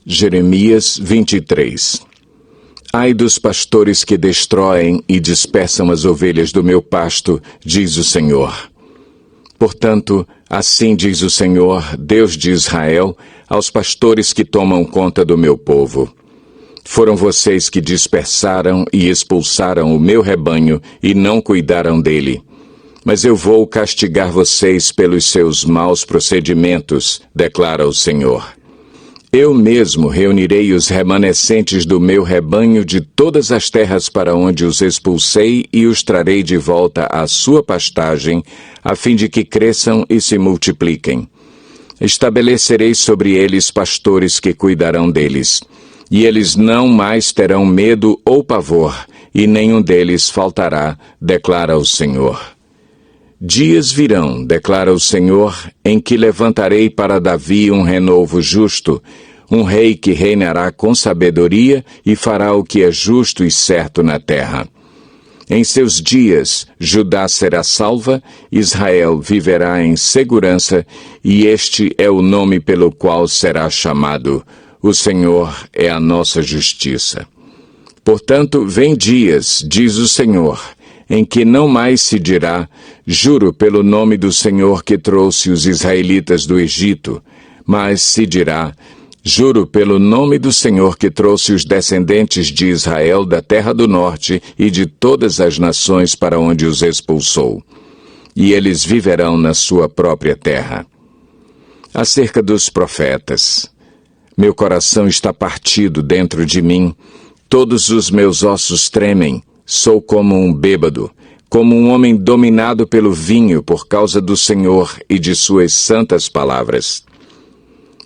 Jeremias 23. Ai dos pastores que destroem e dispersam as ovelhas do meu pasto, diz o Senhor. Portanto, assim diz o Senhor, Deus de Israel, aos pastores que tomam conta do meu povo. Foram vocês que dispersaram e expulsaram o meu rebanho e não cuidaram dele. Mas eu vou castigar vocês pelos seus maus procedimentos, declara o Senhor. Eu mesmo reunirei os remanescentes do meu rebanho de todas as terras para onde os expulsei e os trarei de volta à sua pastagem, a fim de que cresçam e se multipliquem. Estabelecerei sobre eles pastores que cuidarão deles, e eles não mais terão medo ou pavor, e nenhum deles faltará, declara o Senhor. Dias virão, declara o Senhor, em que levantarei para Davi um renovo justo, um rei que reinará com sabedoria e fará o que é justo e certo na terra. Em seus dias, Judá será salva, Israel viverá em segurança, e este é o nome pelo qual será chamado: o Senhor é a nossa justiça. Portanto, vem dias, diz o Senhor, em que não mais se dirá: juro pelo nome do Senhor que trouxe os israelitas do Egito, mas se dirá: juro pelo nome do Senhor que trouxe os descendentes de Israel da terra do norte e de todas as nações para onde os expulsou. E eles viverão na sua própria terra. Acerca dos profetas. Meu coração está partido dentro de mim, todos os meus ossos tremem. Sou como um bêbado, como um homem dominado pelo vinho por causa do Senhor e de suas santas palavras.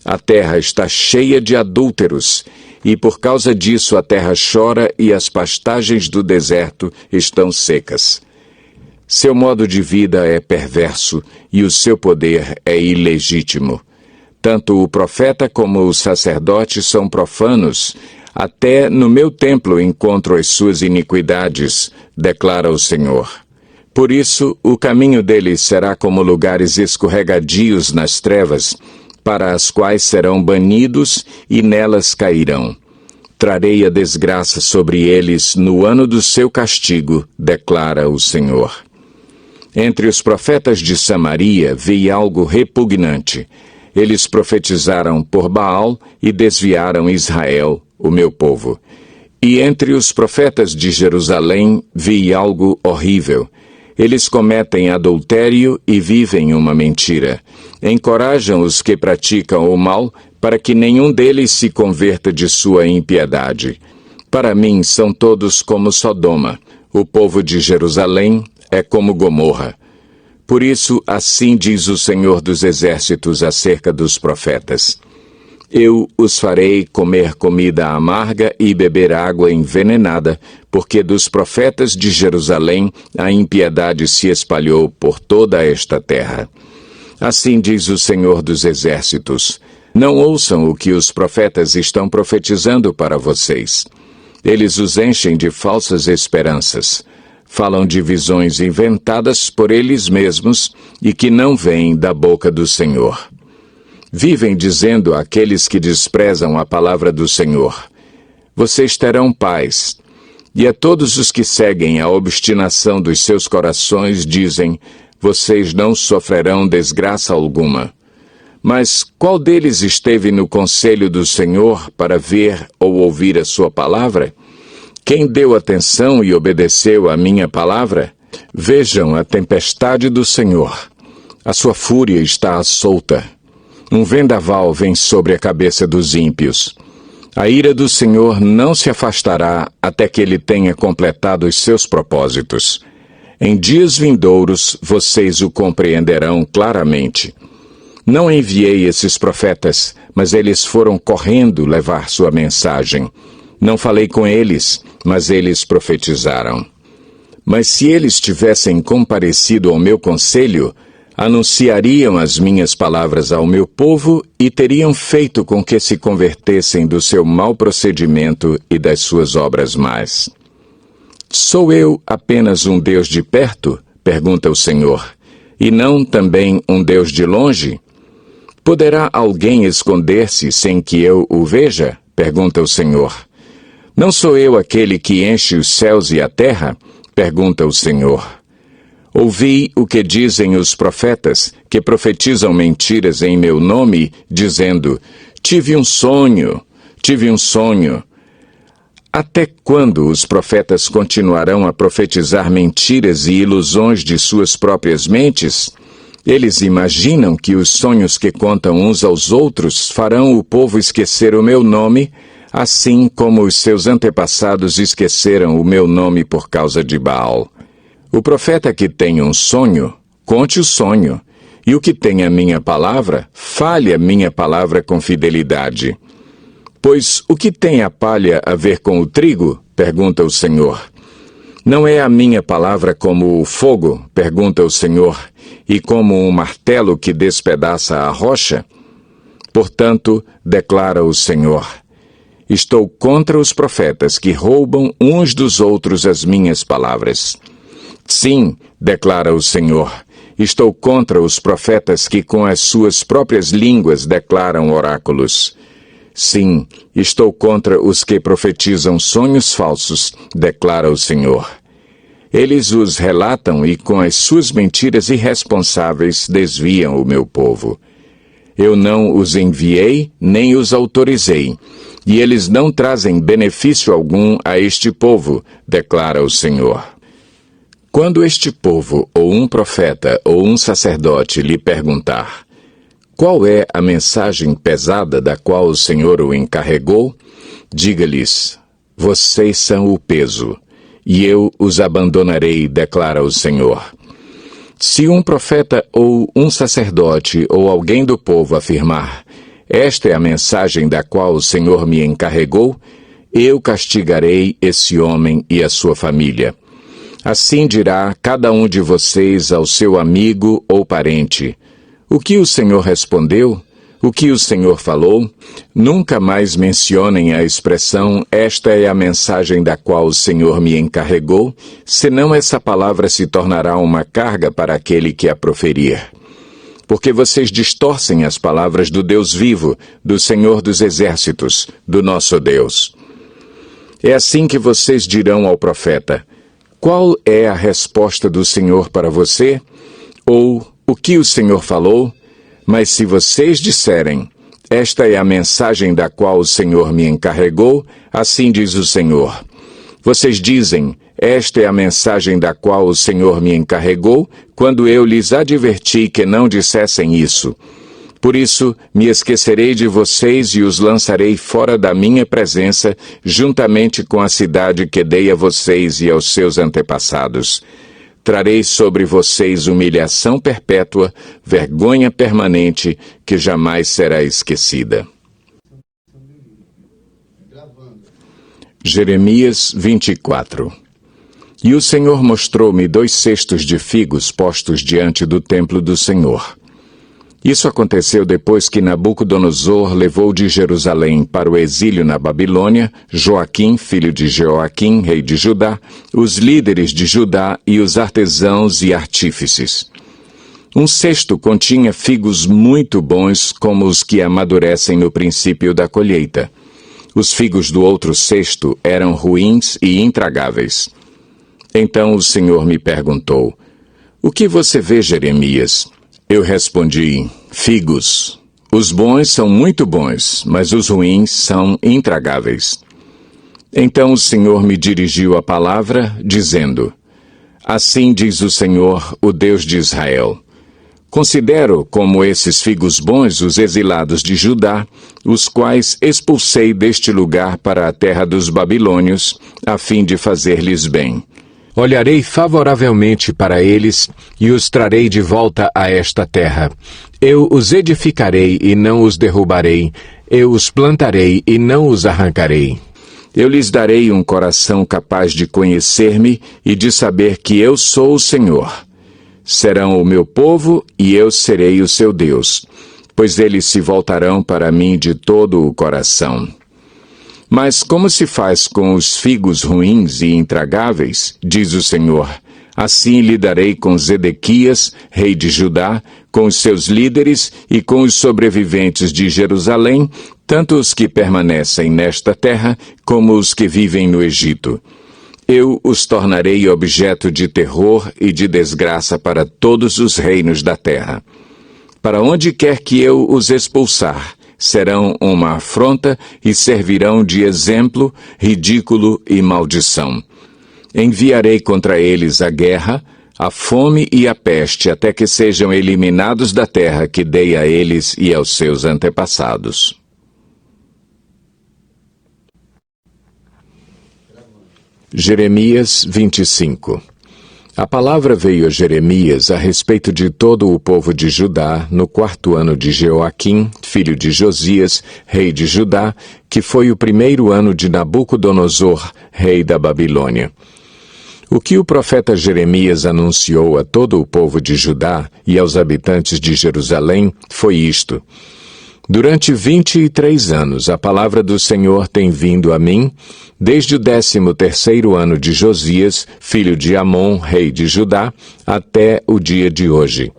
A terra está cheia de adúlteros, e por causa disso a terra chora e as pastagens do deserto estão secas. Seu modo de vida é perverso e o seu poder é ilegítimo. Tanto o profeta como o sacerdote são profanos. Até no meu templo encontro as suas iniquidades, declara o Senhor. Por isso, o caminho deles será como lugares escorregadios nas trevas, para as quais serão banidos e nelas cairão. Trarei a desgraça sobre eles no ano do seu castigo, declara o Senhor. Entre os profetas de Samaria vi algo repugnante. Eles profetizaram por Baal e desviaram Israel, o meu povo. E entre os profetas de Jerusalém vi algo horrível. Eles cometem adultério e vivem uma mentira. Encorajam os que praticam o mal para que nenhum deles se converta de sua impiedade. Para mim são todos como Sodoma. O povo de Jerusalém é como Gomorra. Por isso, assim diz o Senhor dos Exércitos acerca dos profetas. Eu os farei comer comida amarga e beber água envenenada, porque dos profetas de Jerusalém a impiedade se espalhou por toda esta terra. Assim diz o Senhor dos Exércitos: não ouçam o que os profetas estão profetizando para vocês. Eles os enchem de falsas esperanças. Falam de visões inventadas por eles mesmos e que não vêm da boca do Senhor. Vivem dizendo àqueles que desprezam a palavra do Senhor: vocês terão paz. E a todos os que seguem a obstinação dos seus corações dizem: vocês não sofrerão desgraça alguma. Mas qual deles esteve no conselho do Senhor para ver ou ouvir a sua palavra? Quem deu atenção e obedeceu à minha palavra? Vejam a tempestade do Senhor. A sua fúria está solta. Um vendaval vem sobre a cabeça dos ímpios. A ira do Senhor não se afastará até que ele tenha completado os seus propósitos. Em dias vindouros, vocês o compreenderão claramente. Não enviei esses profetas, mas eles foram correndo levar sua mensagem. Não falei com eles, mas eles profetizaram. Mas se eles tivessem comparecido ao meu conselho, anunciariam as minhas palavras ao meu povo e teriam feito com que se convertessem do seu mau procedimento e das suas obras más. Sou eu apenas um Deus de perto? Pergunta o Senhor. E não também um Deus de longe? Poderá alguém esconder-se sem que eu o veja? Pergunta o Senhor. Não sou eu aquele que enche os céus e a terra? Pergunta o Senhor. Ouvi o que dizem os profetas, que profetizam mentiras em meu nome, dizendo, tive um sonho. Até quando os profetas continuarão a profetizar mentiras e ilusões de suas próprias mentes? Eles imaginam que os sonhos que contam uns aos outros farão o povo esquecer o meu nome, assim como os seus antepassados esqueceram o meu nome por causa de Baal. O profeta que tem um sonho, conte o sonho, e o que tem a minha palavra, fale a minha palavra com fidelidade. Pois o que tem a palha a ver com o trigo? Pergunta o Senhor. Não é a minha palavra como o fogo? Pergunta o Senhor, e como um martelo que despedaça a rocha? Portanto, declara o Senhor, estou contra os profetas que roubam uns dos outros as minhas palavras. Sim, declara o Senhor, estou contra os profetas que com as suas próprias línguas declaram oráculos. Sim, estou contra os que profetizam sonhos falsos, declara o Senhor. Eles os relatam e com as suas mentiras irresponsáveis desviam o meu povo. Eu não os enviei, nem os autorizei, e eles não trazem benefício algum a este povo, declara o Senhor. Quando este povo, ou um profeta, ou um sacerdote lhe perguntar, qual é a mensagem pesada da qual o Senhor o encarregou? Diga-lhes, vocês são o peso, e eu os abandonarei, declara o Senhor. Se um profeta ou um sacerdote ou alguém do povo afirmar, esta é a mensagem da qual o Senhor me encarregou, eu castigarei esse homem e a sua família. Assim dirá cada um de vocês ao seu amigo ou parente, o que o Senhor respondeu? O que o Senhor falou? Nunca mais mencionem a expressão, esta é a mensagem da qual o Senhor me encarregou, senão essa palavra se tornará uma carga para aquele que a proferir. Porque vocês distorcem as palavras do Deus vivo, do Senhor dos Exércitos, do nosso Deus. É assim que vocês dirão ao profeta, qual é a resposta do Senhor para você? Ou, o que o Senhor falou? Mas se vocês disserem, esta é a mensagem da qual o Senhor me encarregou, assim diz o Senhor. Vocês dizem, esta é a mensagem da qual o Senhor me encarregou, quando eu lhes adverti que não dissessem isso. Por isso, me esquecerei de vocês e os lançarei fora da minha presença, juntamente com a cidade que dei a vocês e aos seus antepassados. Trarei sobre vocês humilhação perpétua, vergonha permanente, que jamais será esquecida. Jeremias 24. E o Senhor mostrou-me 2 cestos de figos postos diante do templo do Senhor. Isso aconteceu depois que Nabucodonosor levou de Jerusalém para o exílio na Babilônia Joaquim, filho de Jeoaquim, rei de Judá, os líderes de Judá e os artesãos e artífices. Um cesto continha figos muito bons, como os que amadurecem no princípio da colheita. Os figos do outro cesto eram ruins e intragáveis. Então o Senhor me perguntou, o que você vê, Jeremias? Eu respondi, figos. Os bons são muito bons, mas os ruins são intragáveis. Então o Senhor me dirigiu a palavra, dizendo, assim diz o Senhor, o Deus de Israel. Considero como esses figos bons os exilados de Judá, os quais expulsei deste lugar para a terra dos babilônios, a fim de fazer-lhes bem. Olharei favoravelmente para eles e os trarei de volta a esta terra. Eu os edificarei e não os derrubarei. Eu os plantarei e não os arrancarei. Eu lhes darei um coração capaz de conhecer-me e de saber que eu sou o Senhor. Serão o meu povo e eu serei o seu Deus, pois eles se voltarão para mim de todo o coração. Mas como se faz com os figos ruins e intragáveis, diz o Senhor, Assim lidarei com Zedequias, rei de Judá, com os seus líderes e com os sobreviventes de Jerusalém, tanto os que permanecem nesta terra como os que vivem no Egito. Eu os tornarei objeto de terror e de desgraça para todos os reinos da terra. Para onde quer que eu os expulsar, serão uma afronta e servirão de exemplo, ridículo e maldição. Enviarei contra eles a guerra, a fome e a peste, até que sejam eliminados da terra que dei a eles e aos seus antepassados. Jeremias 25. A palavra veio a Jeremias a respeito de todo o povo de Judá no 4º ano de Joaquim, filho de Josias, rei de Judá, que foi o 1º ano de Nabucodonosor, rei da Babilônia. O que o profeta Jeremias anunciou a todo o povo de Judá e aos habitantes de Jerusalém foi isto: Durante 23 anos a palavra do Senhor tem vindo a mim, desde o 13º ano de Josias, filho de Amon, rei de Judá, até o dia de hoje.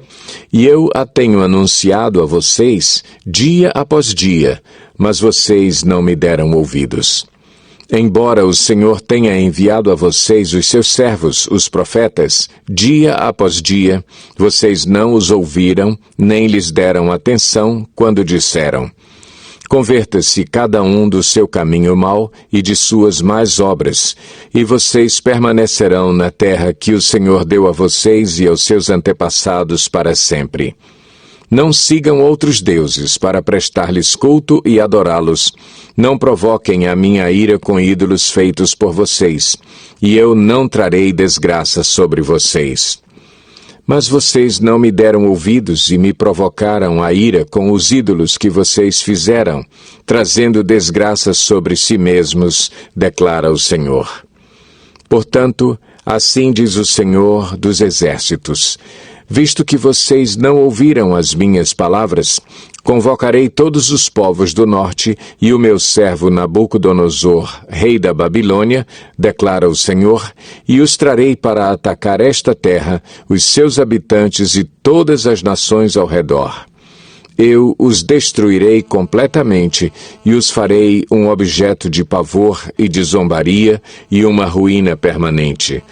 E eu a tenho anunciado a vocês dia após dia, mas vocês não me deram ouvidos. Embora o Senhor tenha enviado a vocês os seus servos, os profetas, dia após dia, vocês não os ouviram, nem lhes deram atenção quando disseram: Converta-se cada um do seu caminho mau e de suas más obras, e vocês permanecerão na terra que o Senhor deu a vocês e aos seus antepassados para sempre. Não sigam outros deuses para prestar-lhes culto e adorá-los. Não provoquem a minha ira com ídolos feitos por vocês, e eu não trarei desgraça sobre vocês. Mas vocês não me deram ouvidos e me provocaram a ira com os ídolos que vocês fizeram, trazendo desgraça sobre si mesmos, declara o Senhor. Portanto, assim diz o Senhor dos Exércitos: Visto que vocês não ouviram as minhas palavras, convocarei todos os povos do norte e o meu servo Nabucodonosor, rei da Babilônia, declara o Senhor, e os trarei para atacar esta terra, os seus habitantes e todas as nações ao redor. Eu os destruirei completamente e os farei um objeto de pavor e de zombaria e uma ruína permanente.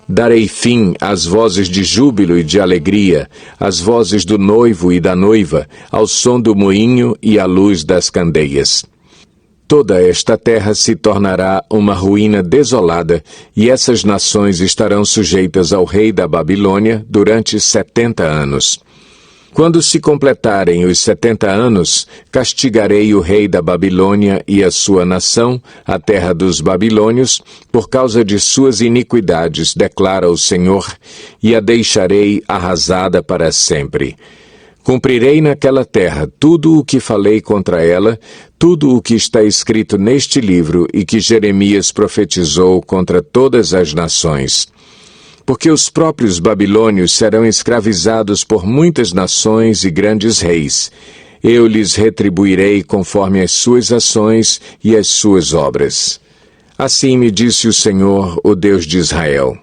Darei fim às vozes de júbilo e de alegria, às vozes do noivo e da noiva, ao som do moinho e à luz das candeias. Toda esta terra se tornará uma ruína desolada, e essas nações estarão sujeitas ao rei da Babilônia durante 70 anos. Quando se completarem os 70 anos, castigarei o rei da Babilônia e a sua nação, a terra dos babilônios, por causa de suas iniquidades, declara o Senhor, e a deixarei arrasada para sempre. Cumprirei naquela terra tudo o que falei contra ela, tudo o que está escrito neste livro e que Jeremias profetizou contra todas as nações. Porque os próprios babilônios serão escravizados por muitas nações e grandes reis. Eu lhes retribuirei conforme as suas ações e as suas obras. Assim me disse o Senhor, o Deus de Israel: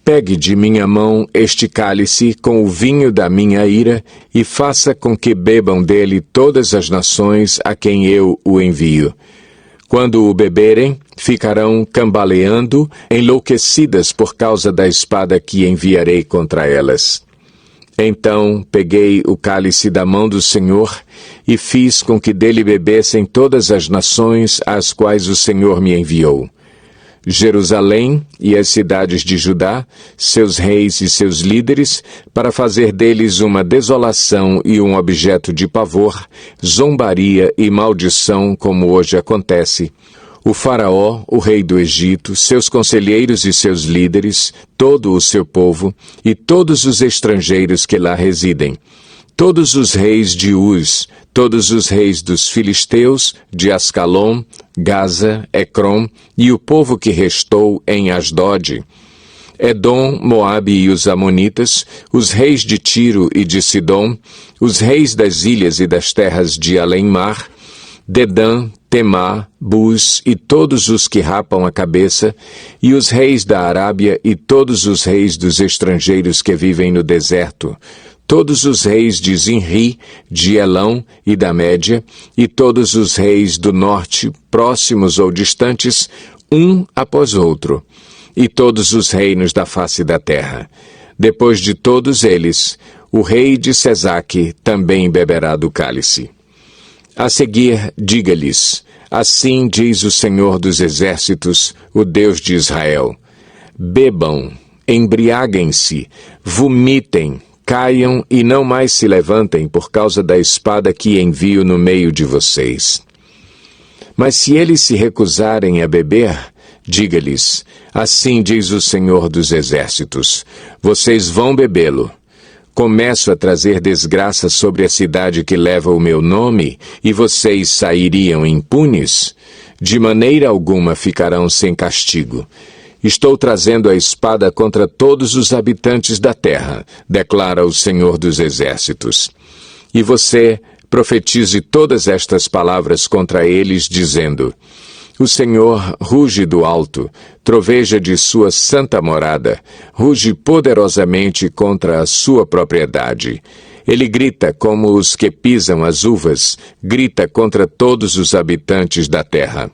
Pegue de minha mão este cálice com o vinho da minha ira e faça com que bebam dele todas as nações a quem eu o envio. Quando o beberem, ficarão cambaleando, enlouquecidas por causa da espada que enviarei contra elas. Então peguei o cálice da mão do Senhor e fiz com que dele bebessem todas as nações às quais o Senhor me enviou. Jerusalém e as cidades de Judá, seus reis e seus líderes, para fazer deles uma desolação e um objeto de pavor, zombaria e maldição, como hoje acontece. O faraó, o rei do Egito, seus conselheiros e seus líderes, todo o seu povo e todos os estrangeiros que lá residem. Todos os reis de Uz, todos os reis dos filisteus, de Ascalon, Gaza, Ecrom, e o povo que restou em Asdod, Edom, Moabe e os amonitas, os reis de Tiro e de Sidom, os reis das ilhas e das terras de além-mar, Dedã, Temá, Bus e todos os que rapam a cabeça, e os reis da Arábia e todos os reis dos estrangeiros que vivem no deserto, todos os reis de Zinri, de Elão e da Média, e todos os reis do norte, próximos ou distantes, um após outro, e todos os reinos da face da terra. Depois de todos eles, o rei de Sesaque também beberá do cálice. A seguir, diga-lhes: assim diz o Senhor dos Exércitos, o Deus de Israel: bebam, embriaguem-se, vomitem, caiam e não mais se levantem por causa da espada que envio no meio de vocês. Mas se eles se recusarem a beber, diga-lhes: assim diz o Senhor dos Exércitos: vocês vão bebê-lo. Começo a trazer desgraça sobre a cidade que leva o meu nome, e vocês sairiam impunes? De maneira alguma ficarão sem castigo. Estou trazendo a espada contra todos os habitantes da terra, declara o Senhor dos Exércitos. E você profetize todas estas palavras contra eles, dizendo: o Senhor ruge do alto, troveja de sua santa morada, ruge poderosamente contra a sua propriedade. Ele grita como os que pisam as uvas, grita contra todos os habitantes da terra.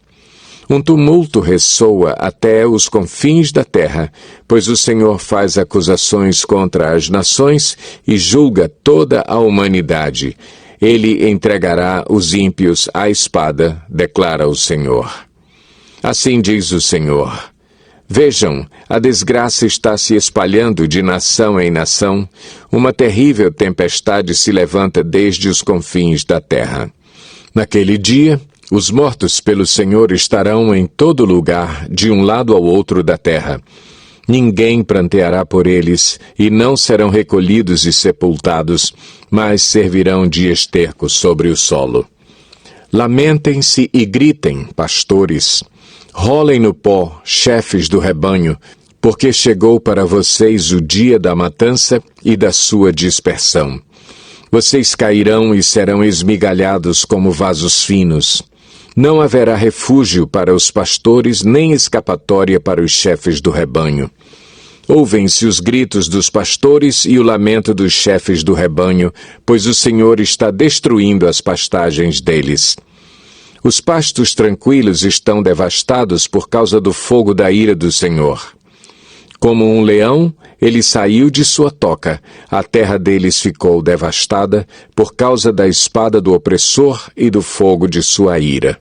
Um tumulto ressoa até os confins da terra, pois o Senhor faz acusações contra as nações e julga toda a humanidade. Ele entregará os ímpios à espada, declara o Senhor. Assim diz o Senhor: vejam, a desgraça está se espalhando de nação em nação, uma terrível tempestade se levanta desde os confins da terra. Naquele dia, os mortos pelo Senhor estarão em todo lugar, de um lado ao outro da terra. Ninguém pranteará por eles, e não serão recolhidos e sepultados, mas servirão de esterco sobre o solo. Lamentem-se e gritem, pastores. Rolem no pó, chefes do rebanho, porque chegou para vocês o dia da matança e da sua dispersão. Vocês cairão e serão esmigalhados como vasos finos. Não haverá refúgio para os pastores, nem escapatória para os chefes do rebanho. Ouvem-se os gritos dos pastores e o lamento dos chefes do rebanho, pois o Senhor está destruindo as pastagens deles. Os pastos tranquilos estão devastados por causa do fogo da ira do Senhor. Como um leão, ele saiu de sua toca, a terra deles ficou devastada por causa da espada do opressor e do fogo de sua ira.